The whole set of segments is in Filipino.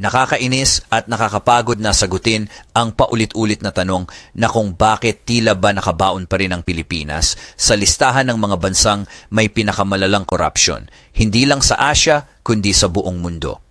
Nakakainis at nakakapagod na sagutin ang paulit-ulit na tanong na kung bakit tila ba nakabaon pa rin ang Pilipinas sa listahan ng mga bansang may pinakamalalang korupsyon, hindi lang sa Asia kundi sa buong mundo.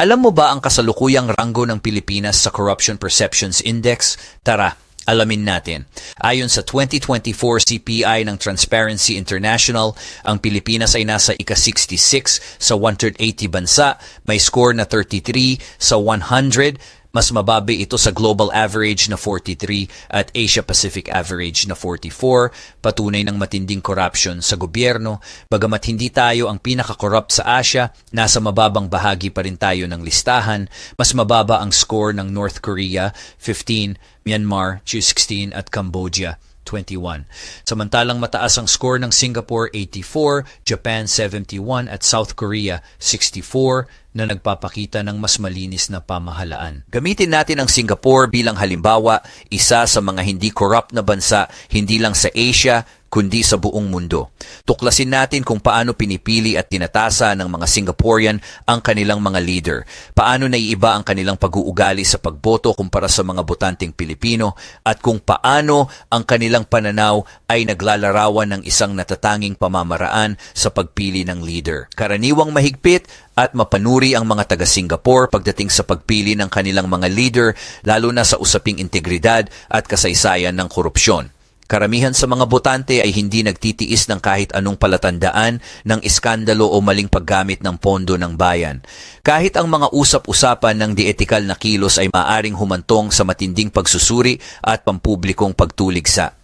Alam mo ba ang kasalukuyang ranggo ng Pilipinas sa Corruption Perceptions Index? Tara, alamin natin. Ayon sa 2024 CPI ng Transparency International, ang Pilipinas ay nasa ika-66 sa 180 bansa, may score na 33 sa 100. Mas mababi ito sa global average na 43 at Asia-Pacific average na 44, patunay ng matinding corruption sa gobyerno. Bagamat hindi tayo ang pinaka-corrupt sa Asia, nasa mababang bahagi pa rin tayo ng listahan. Mas mababa ang score ng North Korea, 15, Myanmar, 16 at Cambodia, 21. Samantalang mataas ang score ng Singapore, 84, Japan, 71 at South Korea, 64 na nagpapakita ng mas malinis na pamahalaan. Gamitin natin ang Singapore bilang halimbawa, isa sa mga hindi corrupt na bansa, hindi lang sa Asia, kundi sa buong mundo. Tuklasin natin kung paano pinipili at tinatasa ng mga Singaporean ang kanilang mga leader. Paano naiiba ang kanilang pag-uugali sa pagboto kumpara sa mga botanteng Pilipino at kung paano ang kanilang pananaw ay naglalarawan ng isang natatanging pamamaraan sa pagpili ng leader. Karaniwang mahigpit at mapanuri ang mga taga-Singapore pagdating sa pagpili ng kanilang mga leader, lalo na sa usaping integridad at kasaysayan ng korupsyon. Karamihan sa mga botante ay hindi nagtitiis ng kahit anong palatandaan ng iskandalo o maling paggamit ng pondo ng bayan. Kahit ang mga usap-usapan ng di-etikal na kilos ay maaring humantong sa matinding pagsusuri at pampublikong pagtuligsa.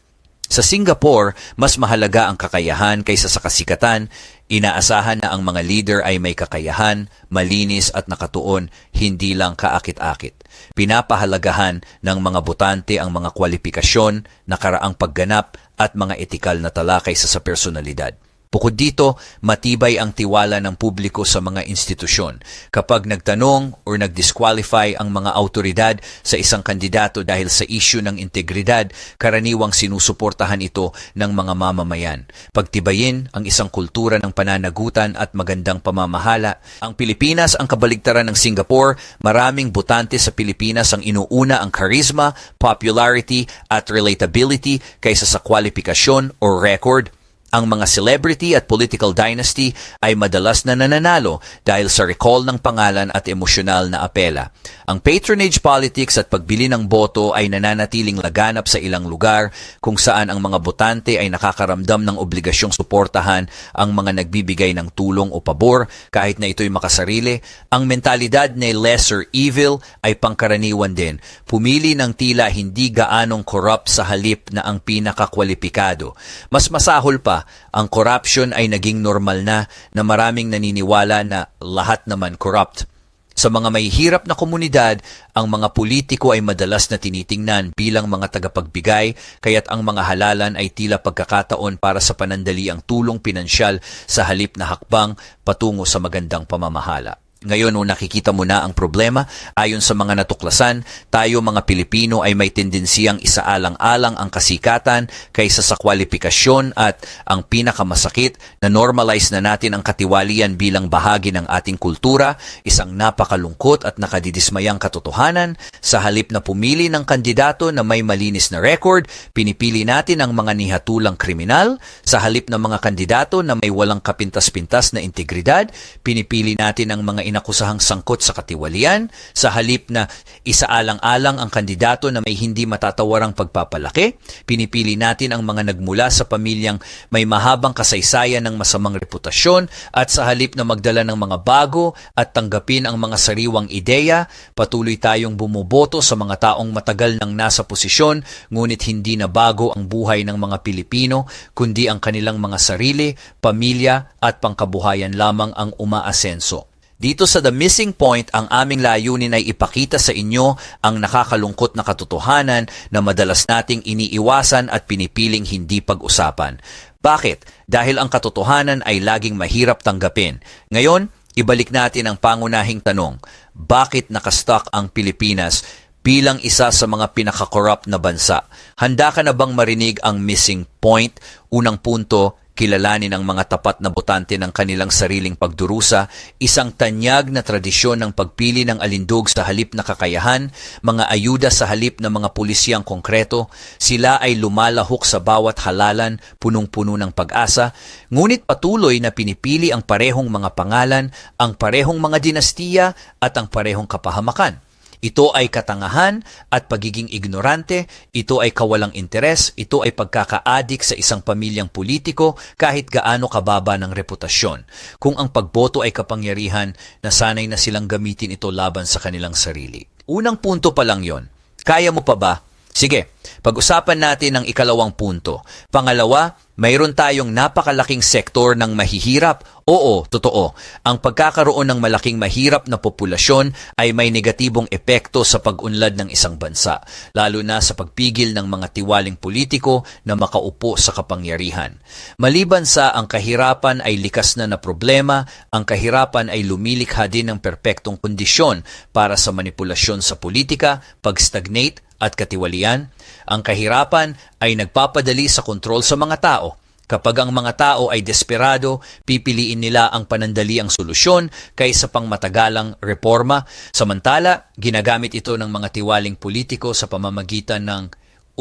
Sa Singapore, mas mahalaga ang kakayahan kaysa sa kasikatan. Inaasahan na ang mga leader ay may kakayahan, malinis at nakatuon, hindi lang kaakit-akit. Pinapahalagahan ng mga botante ang mga kwalifikasyon, nakaraang pagganap at mga etikal na talakay sa personalidad. Bukod dito, matibay ang tiwala ng publiko sa mga institusyon. Kapag nagtanong o nag-disqualify ang mga autoridad sa isang kandidato dahil sa issue ng integridad, karaniwang sinusuportahan ito ng mga mamamayan. Pagtibayin ang isang kultura ng pananagutan at magandang pamamahala. Ang Pilipinas ang kabaligtaran ng Singapore. Maraming botante sa Pilipinas ang inuuna ang charisma, popularity at relatability kaysa sa kwalifikasyon o record. Ang mga celebrity at political dynasty ay madalas na nananalo dahil sa recall ng pangalan at emosyonal na apela. Ang patronage politics at pagbili ng boto ay nananatiling laganap sa ilang lugar kung saan ang mga botante ay nakakaramdam ng obligasyong suportahan ang mga nagbibigay ng tulong o pabor kahit na ito'y makasarili. Ang mentalidad na lesser evil ay pangkaraniwan din. Pumili ng tila hindi gaanong corrupt sa halip na ang pinakakwalipikado. Mas masahol pa, ang corruption ay naging normal na maraming naniniwala na lahat naman corrupt. Sa mga may hirap na komunidad, ang mga politiko ay madalas na tinitingnan bilang mga tagapagbigay, kaya't ang mga halalan ay tila pagkakataon para sa panandaliang tulong pinansyal sa halip na hakbang patungo sa magandang pamamahala. Ngayon, nung nakikita mo na ang problema, ayon sa mga natuklasan, tayo mga Pilipino ay may tendensiyang isaalang-alang ang kasikatan kaysa sa kwalifikasyon at ang pinakamasakit na normalize na natin ang katiwalian bilang bahagi ng ating kultura, isang napakalungkot at nakadidismayang katotohanan. Sa halip na pumili ng kandidato na may malinis na record, pinipili natin ang mga nihatulang kriminal. Sa halip na mga kandidato na may walang kapintas-pintas na integridad, pinipili natin ang mga inakusahang sangkot sa katiwalian. Sa halip na isaalang-alang ang kandidato na may hindi matatawarang pagpapalaki, pinipili natin ang mga nagmula sa pamilyang may mahabang kasaysayan ng masamang reputasyon at sa halip na magdala ng mga bago at tanggapin ang mga sariwang ideya, patuloy tayong bumuboto sa mga taong matagal nang nasa posisyon ngunit hindi na bago ang buhay ng mga Pilipino kundi ang kanilang mga sarili, pamilya at pangkabuhayan lamang ang umaasenso. Dito sa The Missing Point, ang aming layunin ay ipakita sa inyo ang nakakalungkot na katotohanan na madalas nating iniiwasan at pinipiling hindi pag-usapan. Bakit? Dahil ang katotohanan ay laging mahirap tanggapin. Ngayon, ibalik natin ang pangunahing tanong, bakit nakastuck ang Pilipinas bilang isa sa mga pinaka-corrupt na bansa? Handa ka na bang marinig ang missing point? Unang punto, kilalanin ang mga tapat na botante ng kanilang sariling pagdurusa, isang tanyag na tradisyon ng pagpili ng alindog sa halip na kakayahan, mga ayuda sa halip na mga pulisyang konkreto, sila ay lumalahok sa bawat halalan, punong-puno ng pag-asa, ngunit patuloy na pinipili ang parehong mga pangalan, ang parehong mga dinastiya at ang parehong kapahamakan. Ito ay katangahan at pagiging ignorante, ito ay kawalang interes, ito ay pagkakaadik sa isang pamilyang politiko kahit gaano kababa ng reputasyon. Kung ang pagboto ay kapangyarihan, nasanay na silang gamitin ito laban sa kanilang sarili. Unang punto pa lang yon. Kaya mo pa ba? Sige, pag-usapan natin ang ikalawang punto. Pangalawa, mayroon tayong napakalaking sektor ng mahihirap. Oo, totoo. Ang pagkakaroon ng malaking mahirap na populasyon ay may negatibong epekto sa pag-unlad ng isang bansa, lalo na sa pagpigil ng mga tiwaling politiko na makaupo sa kapangyarihan. Maliban sa ang kahirapan ay likas na problema, ang kahirapan ay lumilikha din ng perpektong kondisyon para sa manipulasyon sa politika, pag-stagnate, at katiwalian. Ang kahirapan ay nagpapadali sa kontrol sa mga tao. Kapag ang mga tao ay desperado, pipiliin nila ang panandaliang solusyon kaysa pang matagalang reforma. Samantala, ginagamit ito ng mga tiwaling politiko sa pamamagitan ng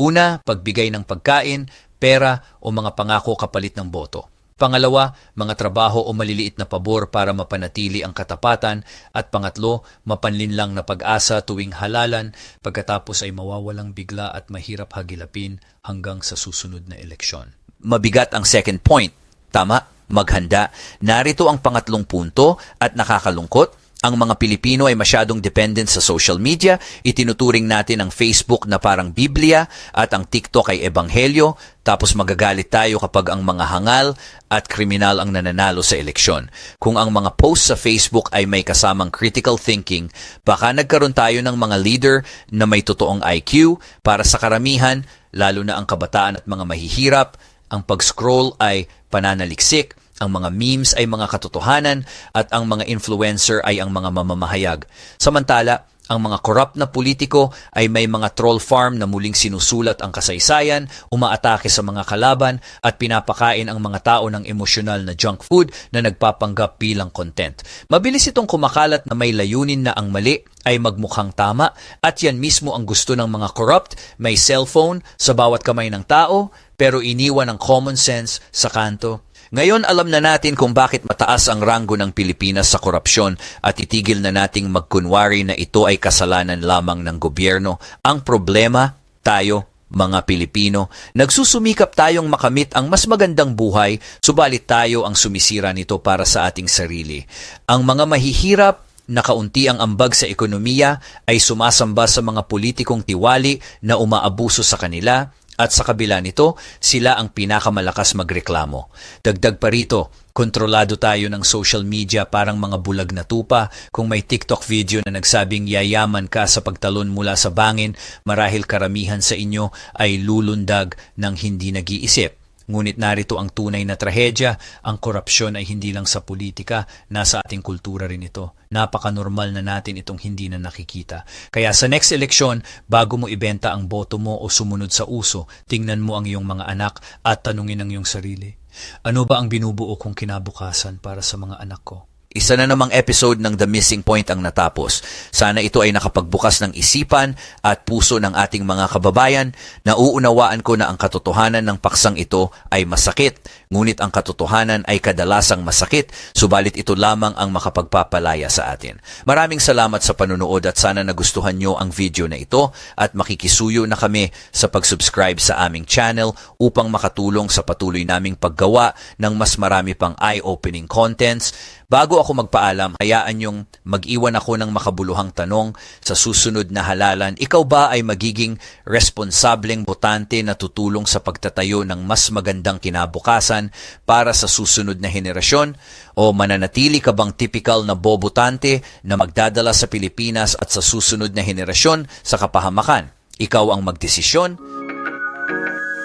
una, pagbigay ng pagkain, pera o mga pangako kapalit ng boto. Pangalawa, mga trabaho o maliliit na pabor para mapanatili ang katapatan. At pangatlo, mapanlinlang na pag-asa tuwing halalan, pagkatapos ay mawawalang bigla at mahirap hagilapin hanggang sa susunod na eleksyon. Mabigat ang second point. Tama, maghanda. Narito ang pangatlong punto at nakakalungkot. Ang mga Pilipino ay masyadong dependent sa social media. Itinuturing natin ang Facebook na parang Biblia at ang TikTok ay ebanghelyo. Tapos magagalit tayo kapag ang mga hangal at kriminal ang nananalo sa eleksyon. Kung ang mga posts sa Facebook ay may kasamang critical thinking, baka nagkaroon tayo ng mga leader na may totoong IQ. Para sa karamihan, lalo na ang kabataan at mga mahihirap, ang pag-scroll ay pananaliksik, ang mga memes ay mga katotohanan at ang mga influencer ay ang mga mamamahayag. Samantala, ang mga corrupt na politiko ay may mga troll farm na muling sinusulat ang kasaysayan, umaatake sa mga kalaban at pinapakain ang mga tao ng emosyonal na junk food na nagpapanggap bilang content. Mabilis itong kumakalat na may layunin na ang mali ay magmukhang tama at yan mismo ang gusto ng mga corrupt. May cellphone sa bawat kamay ng tao pero iniwan ang common sense sa kanto. Ngayon alam na natin kung bakit mataas ang ranggo ng Pilipinas sa korupsyon at itigil na nating magkunwari na ito ay kasalanan lamang ng gobyerno. Ang problema, tayo, mga Pilipino, nagsusumikap tayong makamit ang mas magandang buhay, subalit tayo ang sumisira nito para sa ating sarili. Ang mga mahihirap, nakaunti ang ambag sa ekonomiya, ay sumasamba sa mga politikong tiwali na umaabuso sa kanila, at sa kabila nito, sila ang pinakamalakas magreklamo. Dagdag pa rito, kontrolado tayo ng social media parang mga bulag na tupa. Kung may TikTok video na nagsabing yayaman ka sa pagtalon mula sa bangin, marahil karamihan sa inyo ay lulundag ng hindi nag-iisip. Ngunit narito ang tunay na trahedya, ang korupsyon ay hindi lang sa politika, nasa ating kultura rin ito. Napaka-normal na natin itong hindi na nakikita. Kaya sa next election, bago mo ibenta ang boto mo o sumunod sa uso, tingnan mo ang iyong mga anak at tanungin ang iyong sarili. Ano ba ang binubuo kong kinabukasan para sa mga anak ko? Isa na namang episode ng The Missing Point ang natapos. Sana ito ay nakapagbukas ng isipan at puso ng ating mga kababayan. Nauunawaan ko na ang katotohanan ng paksang ito ay masakit, ngunit ang katotohanan ay kadalasang masakit, subalit ito lamang ang makapagpapalaya sa atin. Maraming salamat sa panunood at sana nagustuhan nyo ang video na ito at makikisuyo na kami sa pag-subscribe sa aming channel upang makatulong sa patuloy naming paggawa ng mas marami pang eye-opening contents. Bago ako magpaalam, hayaan niyong mag-iwan ako ng makabuluhang tanong sa susunod na halalan. Ikaw ba ay magiging responsableng botante na tutulong sa pagtatayo ng mas magandang kinabukasan para sa susunod na henerasyon? O mananatili ka bang typical na bobotante na magdadala sa Pilipinas at sa susunod na henerasyon sa kapahamakan? Ikaw ang magdesisyon.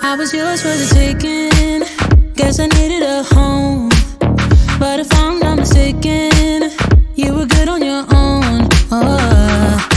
I was yours for the taking. Guess I needed a home. But if I'm not mistaken, you were good on your own. Oh.